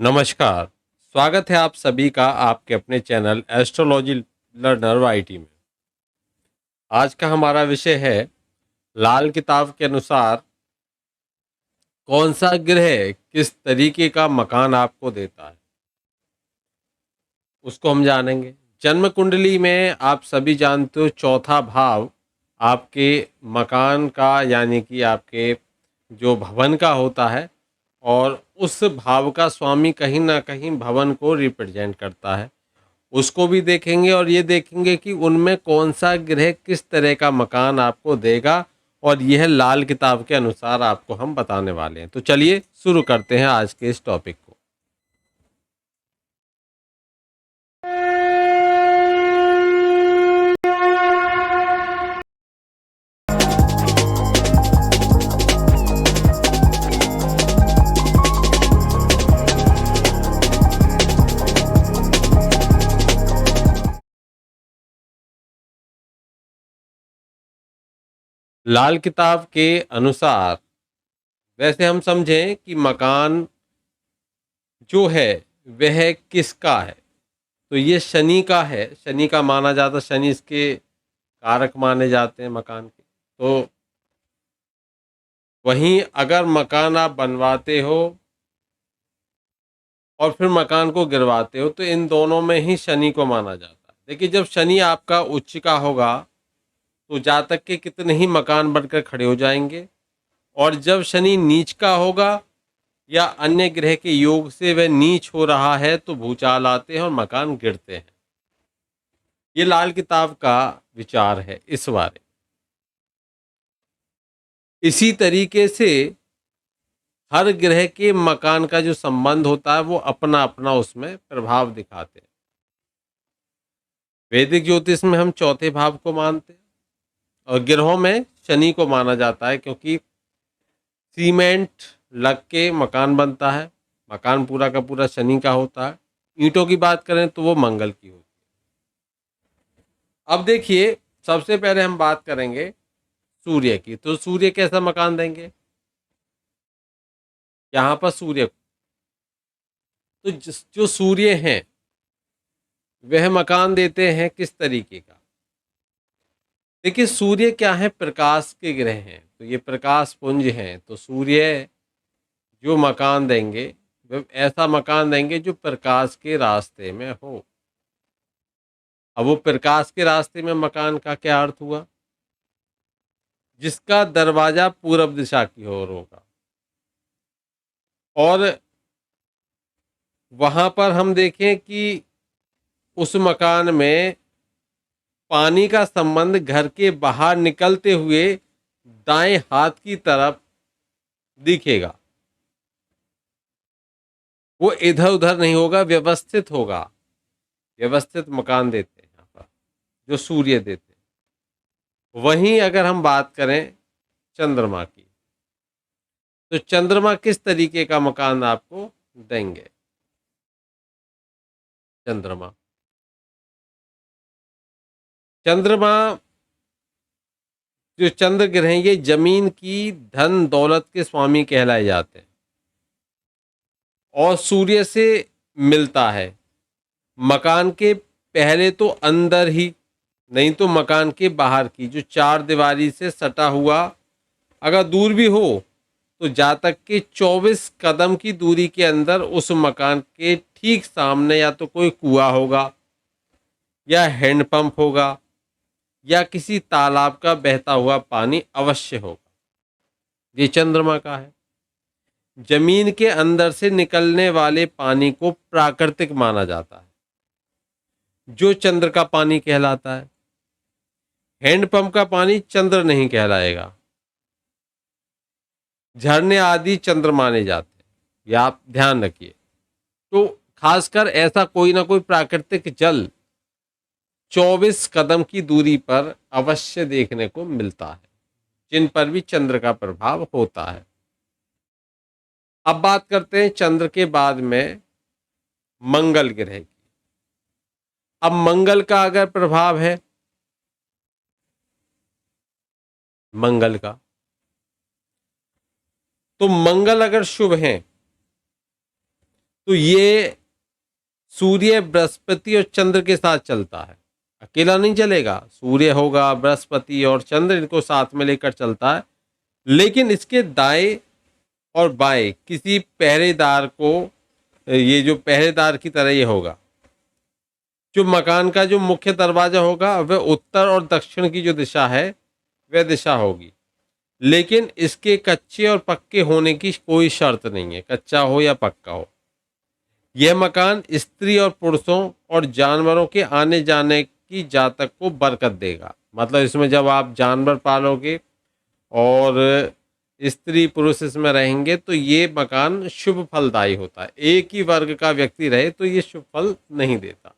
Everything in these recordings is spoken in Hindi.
नमस्कार। स्वागत है आप सभी का आपके अपने चैनल एस्ट्रोलॉजी लर्नर वाईटी में। आज का हमारा विषय है लाल किताब के अनुसार कौन सा ग्रह किस तरीके का मकान आपको देता है, उसको हम जानेंगे। जन्म कुंडली में आप सभी जानते हो चौथा भाव आपके मकान का यानी कि आपके जो भवन का होता है, और उस भाव का स्वामी कहीं ना कहीं भवन को रिप्रेजेंट करता है। उसको भी देखेंगे और ये देखेंगे कि उनमें कौन सा ग्रह किस तरह का मकान आपको देगा, और यह लाल किताब के अनुसार आपको हम बताने वाले हैं। तो चलिए शुरू करते हैं आज के इस टॉपिक को। लाल किताब के अनुसार वैसे हम समझें कि मकान जो है वह किसका है, तो ये शनि का है। शनि का माना जाता, शनि इसके कारक माने जाते हैं मकान के। तो वहीं अगर मकान आप बनवाते हो और फिर मकान को गिरवाते हो तो इन दोनों में ही शनि को माना जाता है। देखिए, जब शनि आपका उच्च का होगा तो जातक के कितने ही मकान बनकर खड़े हो जाएंगे, और जब शनि नीच का होगा या अन्य ग्रह के योग से वह नीच हो रहा है तो भूचाल आते हैं और मकान गिरते हैं। ये लाल किताब का विचार है इस बारे। इसी तरीके से हर ग्रह के मकान का जो संबंध होता है वो अपना अपना उसमें प्रभाव दिखाते हैं। वैदिक ज्योतिष में हम चौथे भाव को मानते हैं, और ग्रहों में शनि को माना जाता है, क्योंकि सीमेंट लग के मकान बनता है। मकान पूरा का पूरा शनि का होता है। ईंटों की बात करें तो वो मंगल की होती है। अब देखिए, सबसे पहले हम बात करेंगे सूर्य की। तो सूर्य कैसा मकान देंगे? यहाँ पर सूर्य, तो जो सूर्य हैं वह मकान देते हैं किस तरीके का? देखिए, सूर्य क्या है? प्रकाश के ग्रह हैं, तो ये प्रकाश पुंज हैं। तो सूर्य जो मकान देंगे वह ऐसा मकान देंगे जो प्रकाश के रास्ते में हो। अब वो प्रकाश के रास्ते में मकान का क्या अर्थ हुआ? जिसका दरवाजा पूरब दिशा की ओर होगा, और वहां पर हम देखें कि उस मकान में पानी का संबंध घर के बाहर निकलते हुए दाएं हाथ की तरफ दिखेगा। वो इधर उधर नहीं होगा, व्यवस्थित होगा। व्यवस्थित मकान देते हैं यहाँ पर जो सूर्य देते हैं। वहीं अगर हम बात करें चंद्रमा की, तो चंद्रमा किस तरीके का मकान आपको देंगे? चंद्रमा चंद्रमा जो चंद्र ग्रह हैं, ये जमीन की धन दौलत के स्वामी कहलाए जाते हैं, और सूर्य से मिलता है मकान के पहले तो अंदर ही, नहीं तो मकान के बाहर की जो चार दीवारी से सटा हुआ। अगर दूर भी हो तो जातक के 24 कदम की दूरी के अंदर उस मकान के ठीक सामने या तो कोई कुआं होगा, या हैंडपंप होगा, या किसी तालाब का बहता हुआ पानी अवश्य होगा। ये चंद्रमा का है। जमीन के अंदर से निकलने वाले पानी को प्राकृतिक माना जाता है, जो चंद्र का पानी कहलाता है। हैंडपंप का पानी चंद्र नहीं कहलाएगा। झरने आदि चंद्र माने जाते हैं, ये आप ध्यान रखिए। तो खासकर ऐसा कोई ना कोई प्राकृतिक जल 24 कदम की दूरी पर अवश्य देखने को मिलता है, जिन पर भी चंद्र का प्रभाव होता है। अब बात करते हैं चंद्र के बाद में मंगल ग्रह की। अब मंगल का अगर प्रभाव है, मंगल का, तो मंगल अगर शुभ है तो ये सूर्य, बृहस्पति और चंद्र के साथ चलता है, अकेला नहीं चलेगा। सूर्य होगा, बृहस्पति और चंद्र, इनको साथ में लेकर चलता है। लेकिन इसके दाएं और बाएं किसी पहरेदार को, ये जो पहरेदार की तरह ये होगा। जो मकान का जो मुख्य दरवाजा होगा वह उत्तर और दक्षिण की जो दिशा है वह दिशा होगी। लेकिन इसके कच्चे और पक्के होने की कोई शर्त नहीं है, कच्चा हो या पक्का हो। यह मकान स्त्री और पुरुषों और जानवरों के आने जाने की जातक को बरकत देगा। मतलब इसमें जब आप जानवर पालोगे और स्त्री पुरुष इसमें रहेंगे तो ये मकान शुभ फलदायी होता है। एक ही वर्ग का व्यक्ति रहे तो ये शुभ फल नहीं देता।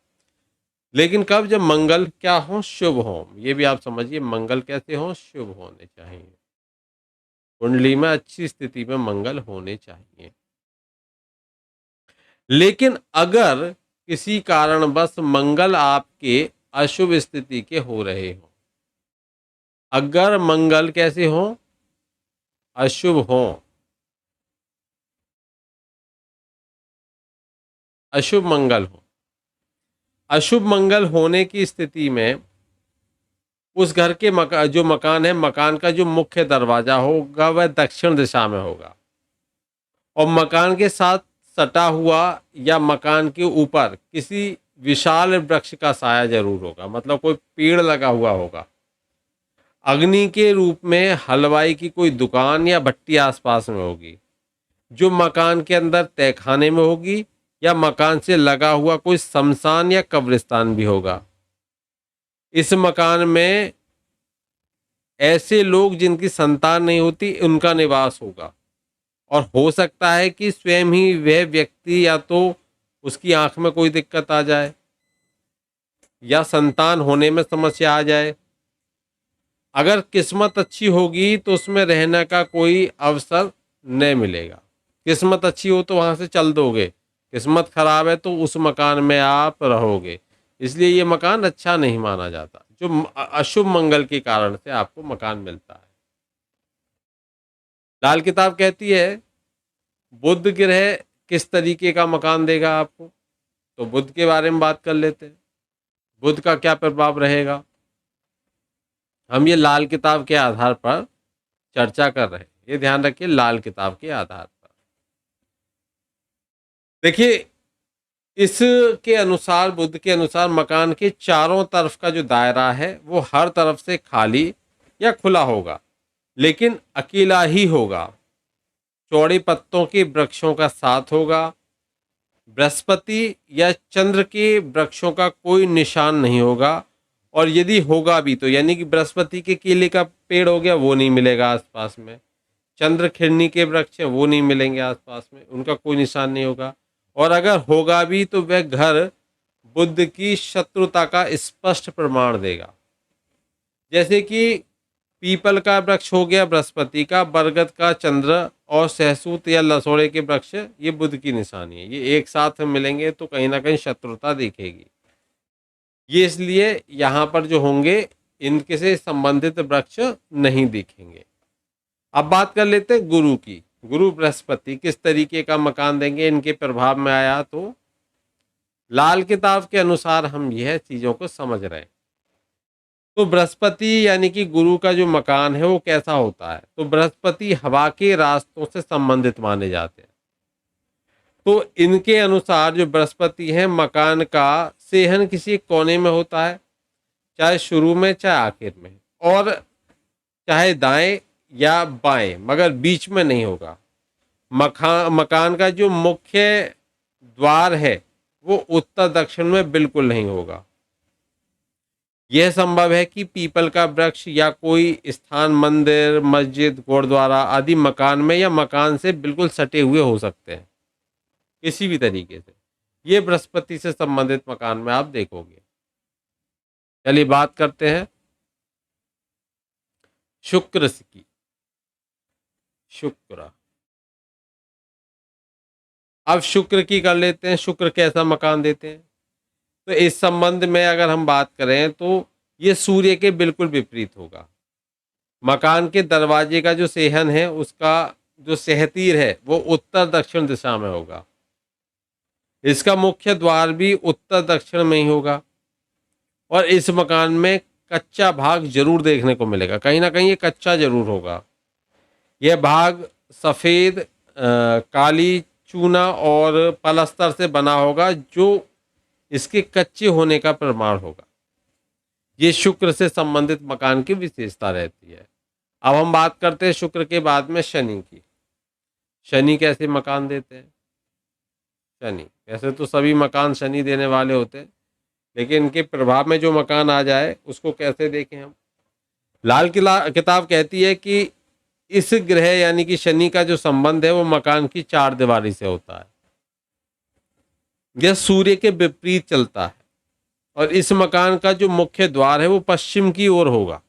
लेकिन कब, जब मंगल क्या हो, शुभ हो। ये भी आप समझिए, मंगल कैसे हो, शुभ होने चाहिए। कुंडली में अच्छी स्थिति में मंगल होने चाहिए। लेकिन अगर किसी कारणवश मंगल आपके अशुभ स्थिति के हो रहे हो, अगर मंगल कैसे हो, अशुभ हो, अशुभ मंगल हो, अशुभ मंगल होने की स्थिति में उस घर के जो मकान है, मकान का जो मुख्य दरवाजा होगा वह दक्षिण दिशा में होगा और मकान के साथ सटा हुआ या मकान के ऊपर किसी विशाल वृक्ष का साया जरूर होगा। मतलब कोई पेड़ लगा हुआ होगा। अग्नि के रूप में हलवाई की कोई दुकान या भट्टी आसपास में होगी, जो मकान के अंदर तहखाने में होगी, या मकान से लगा हुआ कोई शमशान या कब्रिस्तान भी होगा। इस मकान में ऐसे लोग जिनकी संतान नहीं होती उनका निवास होगा और हो सकता है कि स्वयं ही वह व्यक्ति या तो उसकी आंख में कोई दिक्कत आ जाए या संतान होने में समस्या आ जाए। अगर किस्मत अच्छी होगी तो उसमें रहने का कोई अवसर नहीं मिलेगा। किस्मत अच्छी हो तो वहां से चल दोगे, किस्मत खराब है तो उस मकान में आप रहोगे। इसलिए ये मकान अच्छा नहीं माना जाता, जो अशुभ मंगल के कारण से आपको मकान मिलता है। लाल किताब कहती है बुध ग्रह किस तरीके का मकान देगा आपको। तो बुध के बारे में बात कर लेते हैं, बुध का क्या प्रभाव रहेगा। हम ये लाल किताब के आधार पर चर्चा कर रहे हैं, ये ध्यान रखिए, लाल किताब के आधार पर। देखिए, इसके अनुसार, बुध के अनुसार, मकान के चारों तरफ का जो दायरा है वो हर तरफ से खाली या खुला होगा, लेकिन अकेला ही होगा। चौड़े पत्तों के वृक्षों का साथ होगा। बृहस्पति या चंद्र के वृक्षों का कोई निशान नहीं होगा, और यदि होगा भी तो यानी कि बृहस्पति के केले का पेड़ हो गया वो नहीं मिलेगा आसपास में। चंद्र खिड़नी के वृक्ष हैं वो नहीं मिलेंगे आसपास में, उनका कोई निशान नहीं होगा। और अगर होगा भी तो वह घर बुध की शत्रुता का स्पष्ट प्रमाण देगा। जैसे कि पीपल का वृक्ष हो गया बृहस्पति का, बरगद का चंद्र, और सहसूत या लसोड़े के वृक्ष ये बुध की निशानी है। ये एक साथ मिलेंगे तो कहीं ना कहीं शत्रुता दिखेगी। ये इसलिए यहाँ पर जो होंगे इनके से संबंधित वृक्ष नहीं दिखेंगे। अब बात कर लेते हैं गुरु की। गुरु बृहस्पति किस तरीके का मकान देंगे, इनके प्रभाव में आया तो लाल किताब के अनुसार हम यह चीजों को समझ रहे हैं। तो बृहस्पति यानी कि गुरु का जो मकान है वो कैसा होता है, तो बृहस्पति हवा के रास्तों से संबंधित माने जाते हैं। तो इनके अनुसार जो बृहस्पति है, मकान का सेहन किसी कोने में होता है, चाहे शुरू में चाहे आखिर में, और चाहे दाएं या बाएं, मगर बीच में नहीं होगा। मकान का जो मुख्य द्वार है वो उत्तर दक्षिण में बिल्कुल नहीं होगा। यह संभव है कि पीपल का वृक्ष या कोई स्थान मंदिर, मस्जिद, गुरुद्वारा आदि मकान में या मकान से बिल्कुल सटे हुए हो सकते हैं किसी भी तरीके से। ये बृहस्पति से संबंधित मकान में आप देखोगे। चलिए बात करते हैं शुक्र की। शुक्र, अब शुक्र की कर लेते हैं, शुक्र कैसा मकान देते हैं। तो इस संबंध में अगर हम बात करें तो ये सूर्य के बिल्कुल विपरीत होगा। मकान के दरवाजे का जो सेहन है उसका जो सेहतीर है वो उत्तर दक्षिण दिशा में होगा। इसका मुख्य द्वार भी उत्तर दक्षिण में ही होगा और इस मकान में कच्चा भाग जरूर देखने को मिलेगा, कहीं ना कहीं ये कच्चा जरूर होगा। यह भाग सफ़ेद काली चूना और पलस्तर से बना होगा जो इसके कच्चे होने का प्रमाण होगा। ये शुक्र से संबंधित मकान की विशेषता रहती है। अब हम बात करते हैं शुक्र के बाद में शनि की। शनि कैसे मकान देते हैं? शनि वैसे तो सभी मकान शनि देने वाले होते हैं, लेकिन इनके प्रभाव में जो मकान आ जाए उसको कैसे देखें हम। लाल किला किताब कहती है कि इस ग्रह यानी कि शनि का जो संबंध है वो मकान की चार दीवारी से होता है। यह सूर्य के विपरीत चलता है और इस मकान का जो मुख्य द्वार है वो पश्चिम की ओर होगा।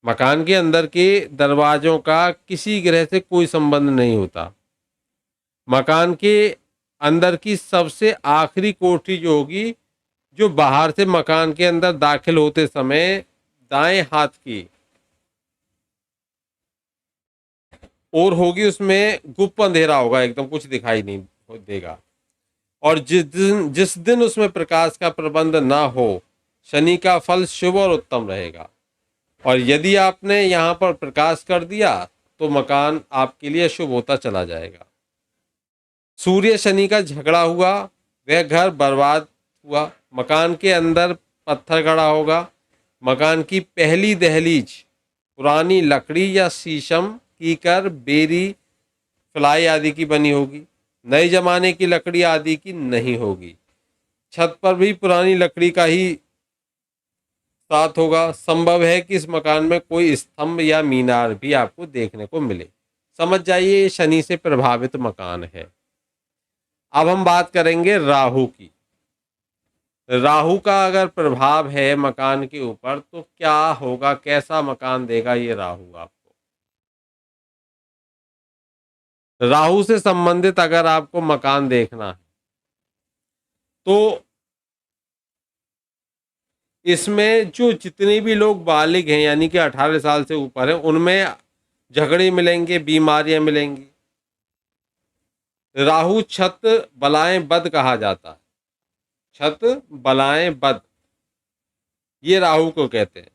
मकान के अंदर के दरवाजों का किसी ग्रह से कोई संबंध नहीं होता। मकान के अंदर की सबसे आखिरी कोठरी जो होगी, जो बाहर से मकान के अंदर दाखिल होते समय दाएं हाथ की ओर होगी, उसमें गुप्त अंधेरा होगा, एकदम कुछ दिखाई नहीं देगा। और जिस दिन उसमें प्रकाश का प्रबंध ना हो, शनि का फल शुभ और उत्तम रहेगा। और यदि आपने यहाँ पर प्रकाश कर दिया तो मकान आपके लिए शुभ होता चला जाएगा। सूर्य शनि का झगड़ा हुआ, वह घर बर्बाद हुआ। मकान के अंदर पत्थर गड़ा होगा। मकान की पहली दहलीज पुरानी लकड़ी या शीशम, कीकर, बेरी, फ्लाई आदि की बनी होगी। नए जमाने की लकड़ी आदि की नहीं होगी। छत पर भी पुरानी लकड़ी का ही साथ होगा। संभव है कि इस मकान में कोई स्तंभ या मीनार भी आपको देखने को मिले। समझ जाइए ये शनि से प्रभावित मकान है। अब हम बात करेंगे राहु की। राहु का अगर प्रभाव है मकान के ऊपर तो क्या होगा, कैसा मकान देगा ये राहु आपको। राहु से संबंधित अगर आपको मकान देखना है तो इसमें जो जितने भी लोग बालिग हैं यानी कि 18 साल से ऊपर हैं, उनमें झगड़े मिलेंगे, बीमारियां मिलेंगी। राहु छत बलाएं बद कहा जाता है। छत बलाएं बद ये राहु को कहते हैं।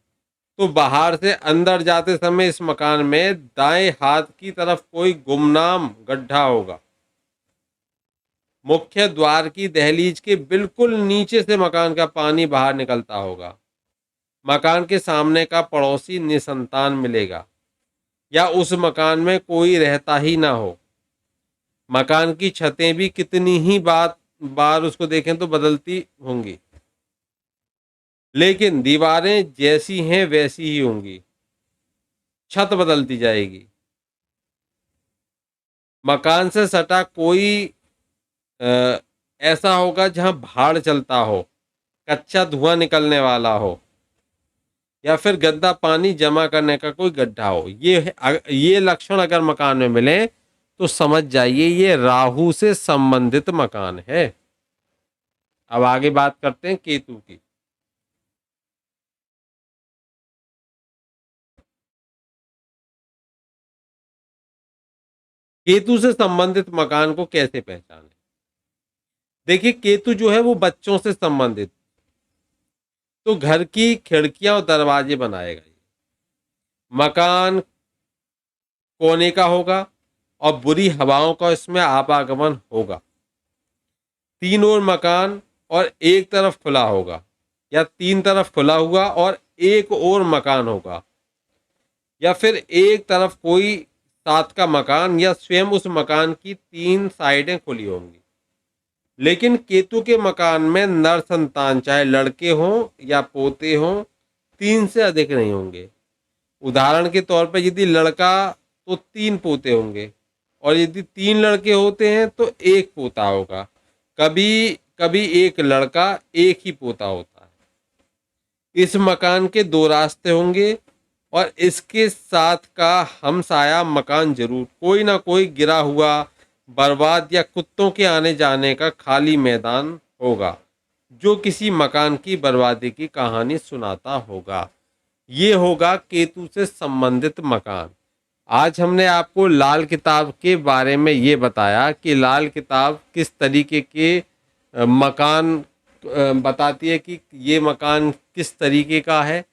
तो बाहर से अंदर जाते समय इस मकान में दाएं हाथ की तरफ कोई गुमनाम गड्ढा होगा। मुख्य द्वार की दहलीज के बिल्कुल नीचे से मकान का पानी बाहर निकलता होगा। मकान के सामने का पड़ोसी निसंतान मिलेगा या उस मकान में कोई रहता ही ना हो। मकान की छतें भी कितनी ही बार उसको देखें तो बदलती होंगी, लेकिन दीवारें जैसी हैं वैसी ही होंगी, छत बदलती जाएगी। मकान से सटा कोई ऐसा होगा जहां भाड़ चलता हो, कच्चा धुआं निकलने वाला हो या फिर गंदा पानी जमा करने का कोई गड्ढा हो। ये लक्षण अगर मकान में मिले तो समझ जाइए ये राहु से संबंधित मकान है। अब आगे बात करते हैं केतु की। केतु से संबंधित मकान को कैसे पहचानें? देखिए केतु जो है वो बच्चों से संबंधित, तो घर की खिड़कियां और दरवाजे बनाएगा। मकान कोने का होगा और बुरी हवाओं का इसमें आवागमन होगा। तीन ओर मकान और एक तरफ खुला होगा या तीन तरफ खुला हुआ और एक और मकान होगा या फिर एक तरफ कोई साथ का मकान या स्वयं उस मकान की तीन साइडें खुली होंगी। लेकिन केतु के मकान में नर संतान चाहे लड़के हों या पोते हों तीन से अधिक नहीं होंगे। उदाहरण के तौर पर यदि लड़का तो तीन पोते होंगे और यदि तीन लड़के होते हैं तो एक पोता होगा। कभी कभी एक लड़का एक ही पोता होता है। इस मकान के दो रास्ते होंगे और इसके साथ का हमसाया मकान जरूर कोई ना कोई गिरा हुआ, बर्बाद या कुत्तों के आने जाने का खाली मैदान होगा जो किसी मकान की बर्बादी की कहानी सुनाता होगा। ये होगा केतु से संबंधित मकान। आज हमने आपको लाल किताब के बारे में ये बताया कि लाल किताब किस तरीके के मकान बताती है कि ये मकान किस तरीके का है,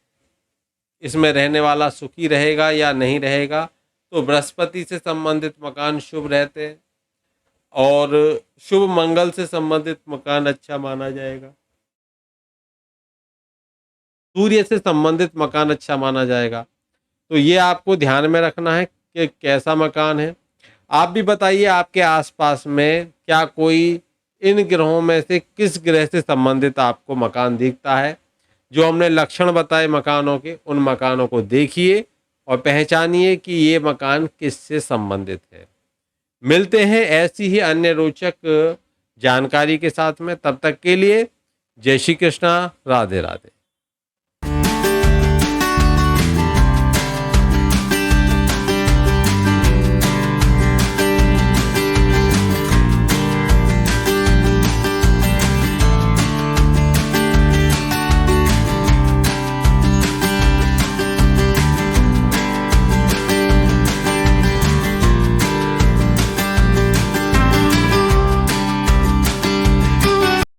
इसमें रहने वाला सुखी रहेगा या नहीं रहेगा। तो बृहस्पति से संबंधित मकान शुभ रहते हैं और शुभ मंगल से संबंधित मकान अच्छा माना जाएगा। सूर्य से संबंधित मकान अच्छा माना जाएगा। तो ये आपको ध्यान में रखना है कि कैसा मकान है। आप भी बताइए आपके आसपास में क्या कोई इन ग्रहों में से किस ग्रह से संबंधित आपको मकान दिखता है। जो हमने लक्षण बताए मकानों के, उन मकानों को देखिए और पहचानिए कि ये मकान किससे संबंधित है। मिलते हैं ऐसी ही अन्य रोचक जानकारी के साथ में। तब तक के लिए जय श्री कृष्णा, राधे राधे।